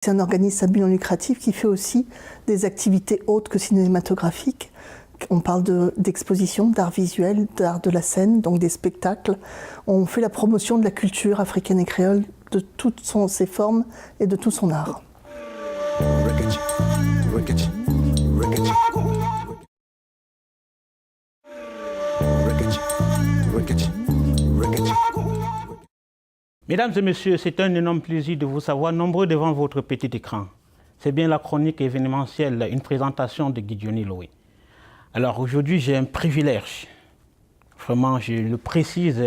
C'est un organisme à but non lucratif qui fait aussi des activités autres que cinématographiques. On parle d'expositions, d'art visuel, d'art de la scène, donc des spectacles. On fait la promotion de la culture africaine et créole de toutes ses formes et de tout son art. Mesdames et messieurs, c'est un énorme plaisir de vous savoir nombreux devant votre petit écran. C'est bien la chronique événementielle, une présentation de Gideoni Loé. Alors aujourd'hui, j'ai un privilège, vraiment je le précise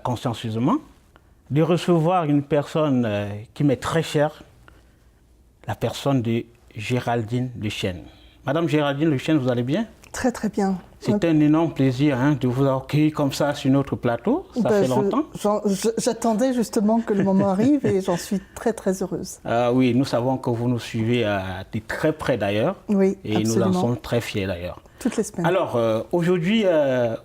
consciencieusement, de recevoir une personne qui m'est très chère, la personne de Géraldine Lechêne. Madame Géraldine Lechêne, vous allez bien? Très très bien. C'est un énorme plaisir de vous accueillir comme ça sur notre plateau, ça fait longtemps. J'attendais justement que le moment arrive et j'en suis très très heureuse. Oui, nous savons que vous nous suivez de très près d'ailleurs. Oui, et absolument. Nous en sommes très fiers d'ailleurs. Toutes les semaines. Alors, aujourd'hui,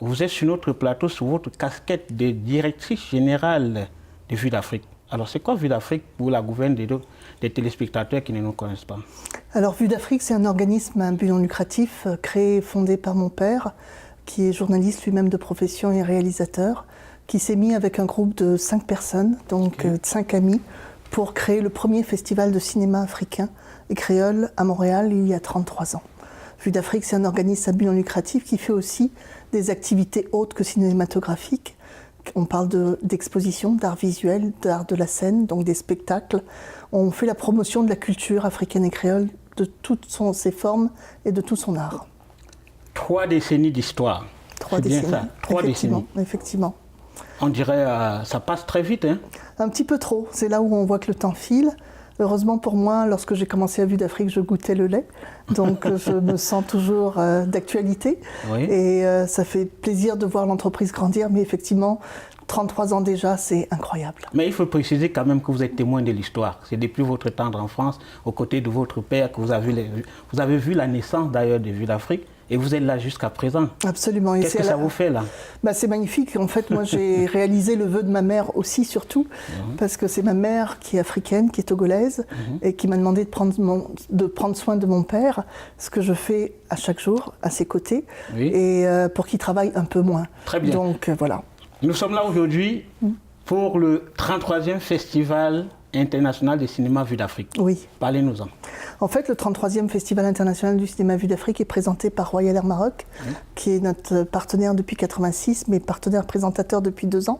vous êtes sur notre plateau sous votre casquette de directrice générale de Vue d'Afrique. Alors, c'est quoi Vue d'Afrique pour la gouverne des téléspectateurs qui ne nous connaissent pas? Alors, Vue d'Afrique, c'est un organisme à but non lucratif créé et fondé par mon père, qui est journaliste lui-même de profession et réalisateur, qui s'est mis avec un groupe de 5 personnes, donc 5 amis, pour créer le premier festival de cinéma africain et créole à Montréal il y a 33 ans. Vue d'Afrique, c'est un organisme à but non lucratif qui fait aussi des activités autres que cinématographiques. On parle d'expositions, d'art visuel, d'art de la scène, donc des spectacles. On fait la promotion de la culture africaine et créole de toutes ses formes et de tout son art. 3 décennies d'histoire. 3 décennies. Bien ça. 3 décennies. Effectivement. On dirait ça passe très vite. Hein? Un petit peu trop. C'est là où on voit que le temps file. Heureusement pour moi, lorsque j'ai commencé à Vue d'Afrique, je goûtais le lait. Donc je me sens toujours d'actualité. Oui. Et ça fait plaisir de voir l'entreprise grandir. Mais effectivement, 33 ans déjà, c'est incroyable. Mais il faut préciser quand même que vous êtes témoin de l'histoire. C'est depuis votre tendre enfance, aux côtés de votre père, que vous avez vu la naissance d'ailleurs de Vue d'Afrique. Et vous êtes là jusqu'à présent. Absolument. Qu'est-ce que ça vous fait là? C'est magnifique. En fait, moi, j'ai réalisé le vœu de ma mère aussi, surtout, parce que c'est ma mère qui est africaine, qui est togolaise, et qui m'a demandé de prendre soin de mon père, ce que je fais à chaque jour, à ses côtés, et pour qu'il travaille un peu moins. Très bien. Donc, voilà. Nous sommes là aujourd'hui pour le 33e Festival international de cinéma Vue d'Afrique. Oui. Parlez-nous-en. En fait, le 33e Festival international du cinéma Vue d'Afrique est présenté par Royal Air Maroc, qui est notre partenaire depuis 86, mais partenaire présentateur depuis 2 ans.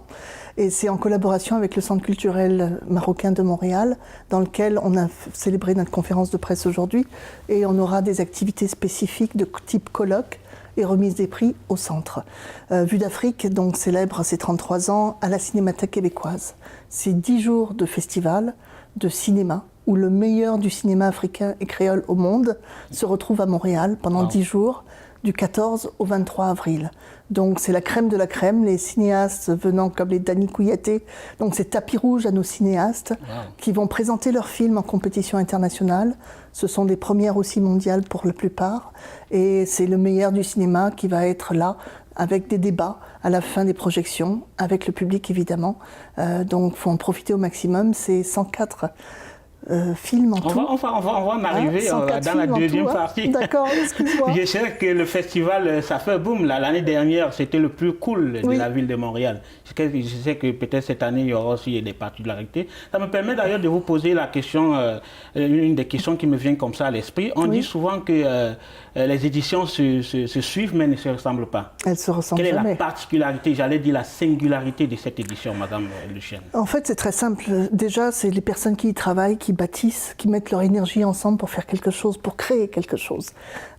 Et c'est en collaboration avec le Centre culturel marocain de Montréal, dans lequel on a célébré notre conférence de presse aujourd'hui. Et on aura des activités spécifiques de type colloque et remise des prix au centre. Vue d'Afrique donc célèbre ses 33 ans à la Cinémathèque québécoise. C'est 10 jours de festival, de cinéma, où le meilleur du cinéma africain et créole au monde se retrouve à Montréal pendant 10 jours, du 14 au 23 avril. Donc c'est la crème de la crème, les cinéastes venant comme les Dany Kouyaté, donc c'est tapis rouge à nos cinéastes qui vont présenter leurs films en compétition internationale. Ce sont des premières aussi mondiales pour la plupart, et c'est le meilleur du cinéma qui va être là, avec des débats à la fin des projections, avec le public évidemment. Donc il faut en profiter au maximum, c'est 104 films en tout. On va en arriver dans la deuxième partie. D'accord, excuse-moi. Je sais que le festival, ça fait boum. L'année dernière, c'était le plus cool de la ville de Montréal. Je sais que peut-être cette année, il y aura aussi des particularités. Ça me permet d'ailleurs de vous poser la question, une des questions qui me vient comme ça à l'esprit. On dit souvent que les éditions se suivent, mais ne se ressemblent pas. Elles se ressemblent jamais. Quelle est la particularité, j'allais dire la singularité de cette édition, Madame Lechêne? En fait, c'est très simple. Déjà, c'est les personnes qui y travaillent, qui bâtissent, qui mettent leur énergie ensemble pour faire quelque chose, pour créer quelque chose.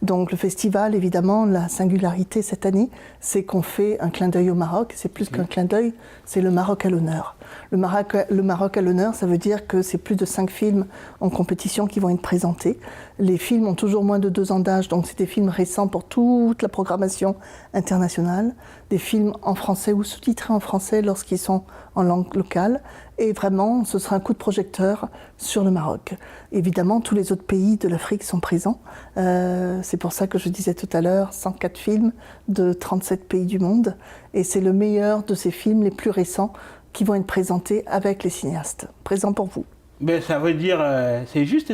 Donc le festival, évidemment, la singularité cette année, c'est qu'on fait un clin d'œil au Maroc. C'est plus qu'un clin d'œil, c'est le Maroc à l'honneur. Le Maroc à l'honneur, ça veut dire que c'est plus de 5 films en compétition qui vont être présentés. Les films ont toujours moins de 2 ans d'âge, donc c'est des films récents pour toute la programmation internationale. Des films en français ou sous-titrés en français lorsqu'ils sont en langue locale. Et vraiment, ce sera un coup de projecteur sur le Maroc. Évidemment, tous les autres pays de l'Afrique sont présents. C'est pour ça que je disais tout à l'heure, 104 films de 37 pays du monde. Et c'est le meilleur de ces films les plus récents qui vont être présentés avec les cinéastes. Présents pour vous. Ben, ça veut dire, c'est juste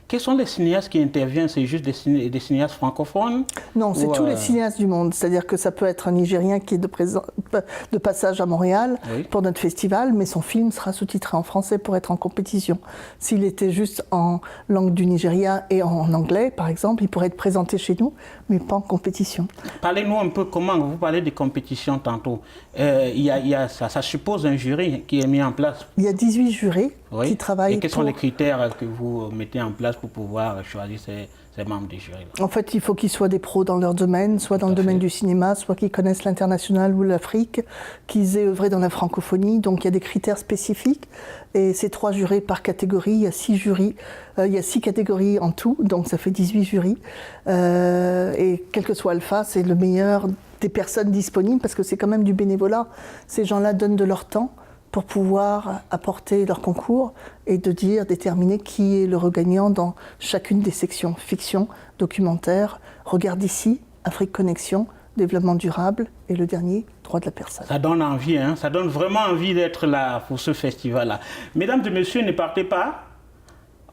quels sont les cinéastes qui interviennent? C'est juste des cinéastes francophones? Non, c'est tous les cinéastes du monde. C'est-à-dire que ça peut être un Nigérien qui est de passage à Montréal pour notre festival, mais son film sera sous-titré en français pour être en compétition. S'il était juste en langue du Nigeria et en anglais, par exemple, il pourrait être présenté chez nous, mais pas en compétition. Parlez-nous un peu comment, vous parlez des compétitions tantôt. Ça suppose un jury qui est mis en place. Il y a 18 jurés qui travaillent. Et quels sont les critères que vous mettez en place pour pouvoir choisir ces membres du jury? En fait, il faut qu'ils soient des pros dans leur domaine, soit dans le domaine du cinéma, soit qu'ils connaissent l'international ou l'Afrique, qu'ils aient œuvré dans la francophonie. Donc il y a des critères spécifiques. Et c'est 3 jurés par catégorie. Il y a 6 jurys. Il y a 6 catégories en tout, donc ça fait 18 jurys. Et quel que soit Alpha, c'est le meilleur des personnes disponibles parce que c'est quand même du bénévolat. Ces gens-là donnent de leur temps pour pouvoir apporter leur concours et déterminer qui est le regagnant dans chacune des sections. Fiction, documentaire, Regarde d'ici, Afrique Connexion, développement durable et le dernier, droit de la personne. Ça donne envie, hein? Ça donne vraiment envie d'être là pour ce festival-là. Mesdames et messieurs, ne partez pas.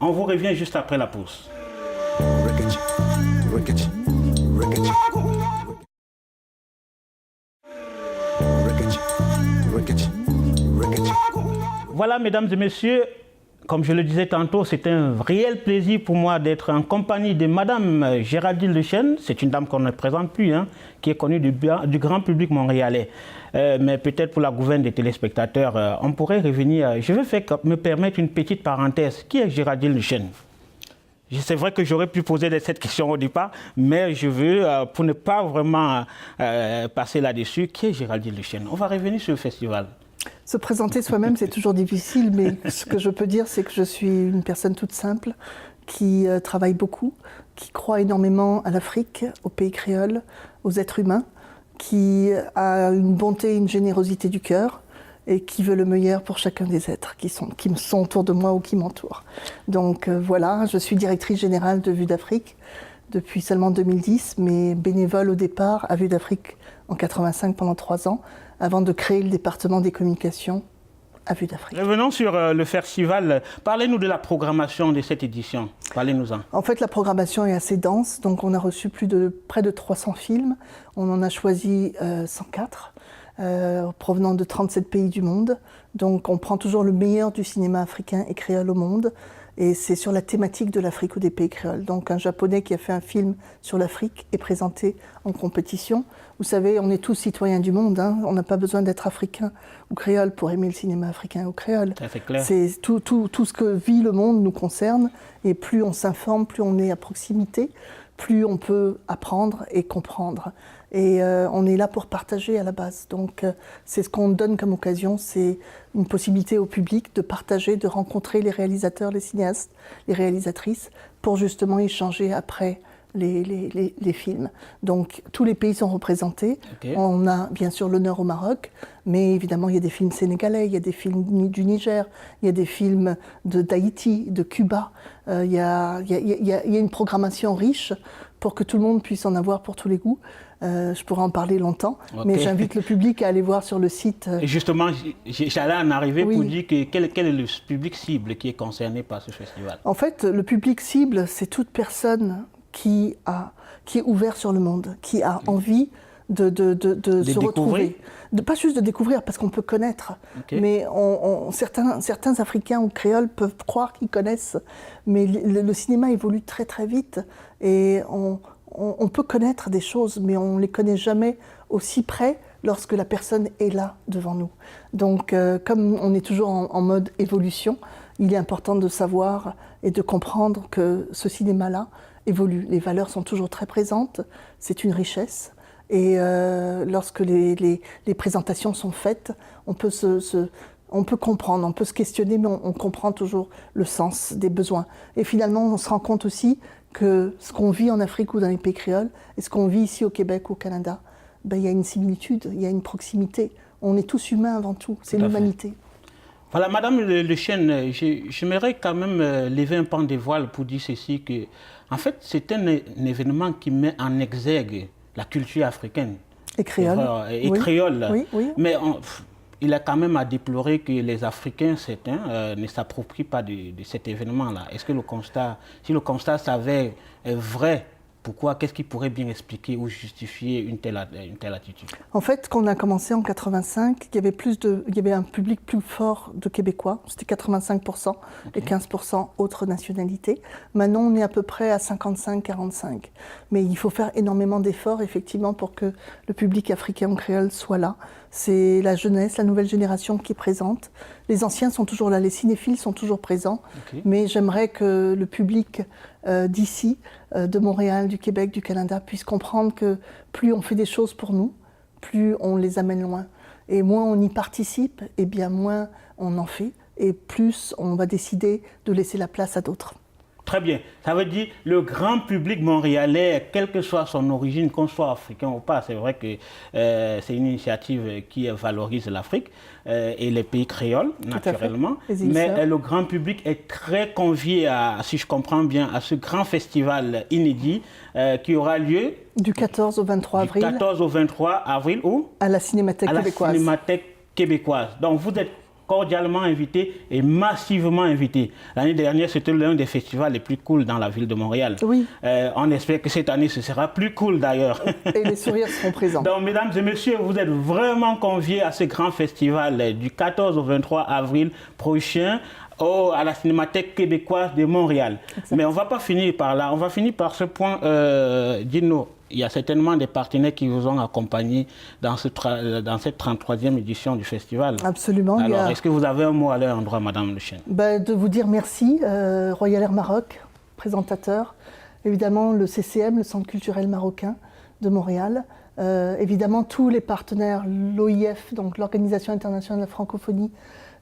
On vous revient juste après la pause. Voilà, mesdames et messieurs, comme je le disais tantôt, c'est un réel plaisir pour moi d'être en compagnie de Madame Géraldine Lechêne. C'est une dame qu'on ne présente plus, hein, qui est connue du grand public montréalais. Mais peut-être pour la gouverne des téléspectateurs, on pourrait revenir. Je vais me permettre une petite parenthèse. Qui est Géraldine Lechêne? C'est vrai que j'aurais pu poser cette question au départ, mais je veux, pour ne pas vraiment passer là-dessus, qui est Géraldine Lechêne? On va revenir sur le festival. Se présenter soi-même, c'est toujours difficile, mais ce que je peux dire, c'est que je suis une personne toute simple, qui travaille beaucoup, qui croit énormément à l'Afrique, aux pays créoles, aux êtres humains, qui a une bonté, une générosité du cœur, et qui veut le meilleur pour chacun des êtres qui sont autour de moi ou qui m'entourent. Donc voilà, je suis directrice générale de Vue d'Afrique depuis seulement 2010, mais bénévole au départ à Vue d'Afrique en 85 pendant 3 ans, avant de créer le département des communications à Vue d'Afrique. Revenons sur le festival. Parlez-nous de la programmation de cette édition. Parlez-nous-en. En fait, la programmation est assez dense, donc on a reçu près de 300 films. On en a choisi 104. Provenant de 37 pays du monde. Donc on prend toujours le meilleur du cinéma africain et créole au monde. Et c'est sur la thématique de l'Afrique ou des pays créoles. Donc un Japonais qui a fait un film sur l'Afrique est présenté en compétition. Vous savez, on est tous citoyens du monde. Hein. On n'a pas besoin d'être africain ou créole pour aimer le cinéma africain ou créole. C'est clair. C'est tout ce que vit le monde nous concerne. Et plus on s'informe, plus on est à proximité, plus on peut apprendre et comprendre. Et on est là pour partager à la base. Donc c'est ce qu'on donne comme occasion, c'est une possibilité au public de partager, de rencontrer les réalisateurs, les cinéastes, les réalisatrices, pour justement échanger après les films. Donc tous les pays sont représentés. Okay. On a bien sûr l'honneur au Maroc, mais évidemment il y a des films sénégalais, il y a des films du Niger, il y a des films d'Haïti, de Cuba. Il y a une programmation riche pour que tout le monde puisse en avoir pour tous les goûts. Je pourrais en parler longtemps, mais j'invite le public à aller voir sur le site. Et justement, j'allais en arriver pour dire quel est le public cible qui est concerné par ce festival. En fait, le public cible, c'est toute personne qui est ouverte sur le monde, qui a envie de se retrouver. Pas juste de découvrir, parce qu'on peut connaître, mais certains Africains ou créoles peuvent croire qu'ils connaissent, mais le cinéma évolue très très vite, et on peut connaître des choses, mais on ne les connaît jamais aussi près lorsque la personne est là devant nous. Donc, comme on est toujours en mode évolution, il est important de savoir et de comprendre que ce cinéma-là évolue. Les valeurs sont toujours très présentes, c'est une richesse. Et lorsque les présentations sont faites, on peut comprendre, on peut se questionner, mais on comprend toujours le sens des besoins. Et finalement, on se rend compte aussi que ce qu'on vit en Afrique ou dans les pays créoles, et ce qu'on vit ici au Québec ou au Canada, il y a une similitude, il y a une proximité. On est tous humains avant tout, c'est l'humanité. Voilà, Madame Lechêne, j'aimerais quand même lever un pan de voile pour dire ceci, que en fait, c'est un événement qui met en exergue la culture africaine. Et créole. Et créole. Oui. Mais il est quand même à déplorer que les Africains, certains, ne s'approprient pas de cet événement-là. Est-ce que si le constat s'avère vrai, pourquoi, qu'est-ce qui pourrait bien expliquer ou justifier une telle attitude? En fait, quand on a commencé en 85, il y avait un public plus fort de Québécois, c'était 85%, et 15% autres nationalités. Maintenant, on est à peu près à 55-45. Mais il faut faire énormément d'efforts, effectivement, pour que le public africain en créole soit là. C'est la jeunesse, la nouvelle génération qui est présente. Les anciens sont toujours là, les cinéphiles sont toujours présents. Mais j'aimerais que le public d'ici, de Montréal, du Québec, du Canada, puisse comprendre que plus on fait des choses pour nous, plus on les amène loin. Et moins on y participe, et bien moins on en fait, et plus on va décider de laisser la place à d'autres. Très bien. Ça veut dire le grand public montréalais, quelle que soit son origine, qu'on soit africain ou pas, c'est vrai que c'est une initiative qui valorise l'Afrique et les pays créoles, naturellement. Mais le grand public est très convié, si je comprends bien, à ce grand festival inédit qui aura lieu du 14 au 23 avril. Du 14 au 23 avril, où? À la Cinémathèque québécoise. À la Cinémathèque québécoise. Donc vous êtes cordialement invité et massivement invité. L'année dernière, c'était l'un des festivals les plus cool dans la ville de Montréal. Oui. On espère que cette année, ce sera plus cool d'ailleurs. Et les sourires seront présents. Donc, mesdames et messieurs, vous êtes vraiment conviés à ce grand festival du 14 au 23 avril prochain à la Cinémathèque québécoise de Montréal. Exactement. Mais on ne va pas finir par là. On va finir par ce point. Dis-nous, il y a certainement des partenaires qui vous ont accompagné dans cette 33e édition du festival. Absolument. Alors, est-ce que vous avez un mot à leur endroit, Madame Le Chêne? De vous dire merci, Royal Air Maroc, présentateur. Évidemment, le CCM, le Centre culturel marocain de Montréal. Évidemment, tous les partenaires, l'OIF, donc l'Organisation internationale de la francophonie,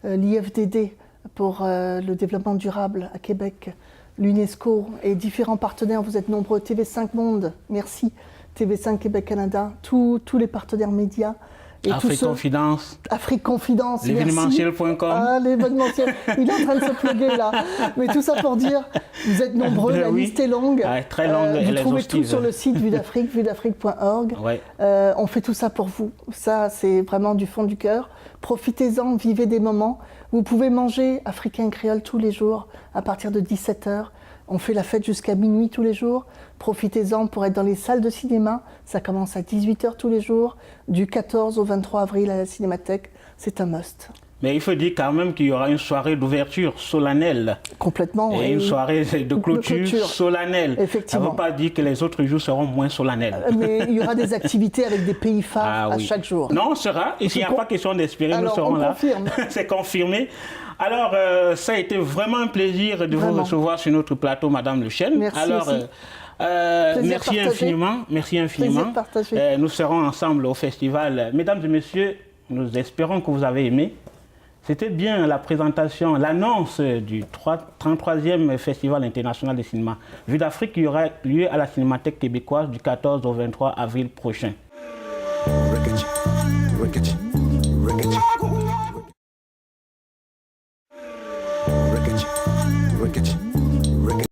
l'IFDD pour le développement durable à Québec, l'UNESCO et différents partenaires, vous êtes nombreux, TV5 Monde, merci, TV5 Québec Canada, tous les partenaires médias. Afrique Confidence. Afrique Confidence, l'événementiel.com. Ah, l'événementiel, il est en train de se plugger là. Mais tout ça pour dire, vous êtes nombreux, la liste est longue. Très longue. Vous trouvez tout sur le site Vue d'Afrique, vuedafrique.org. Ouais. On fait tout ça pour vous. Ça, c'est vraiment du fond du cœur. Profitez-en, vivez des moments. Vous pouvez manger africain créole tous les jours à partir de 17h. On fait la fête jusqu'à minuit tous les jours. Profitez-en pour être dans les salles de cinéma. Ça commence à 18h tous les jours, du 14 au 23 avril à la Cinémathèque. C'est un must. Mais il faut dire quand même qu'il y aura une soirée d'ouverture solennelle. Complètement. Et une soirée de clôture solennelle. Effectivement. Ça ne veut pas dire que les autres jours seront moins solennels. Mais il y aura des activités avec des pays phares à chaque jour. Non, on sera. Et s'il n'y a pas question d'espérer, nous serons là. C'est confirmé. Alors, ça a été vraiment un plaisir de vous recevoir sur notre plateau, Madame Le Chêne. Merci. Alors, merci infiniment. Merci infiniment. Nous serons ensemble au festival. Mesdames et messieurs, nous espérons que vous avez aimé. C'était bien la présentation, l'annonce du 33e Festival international de cinéma Vue d'Afrique qui aura lieu à la Cinémathèque québécoise du 14 au 23 avril prochain.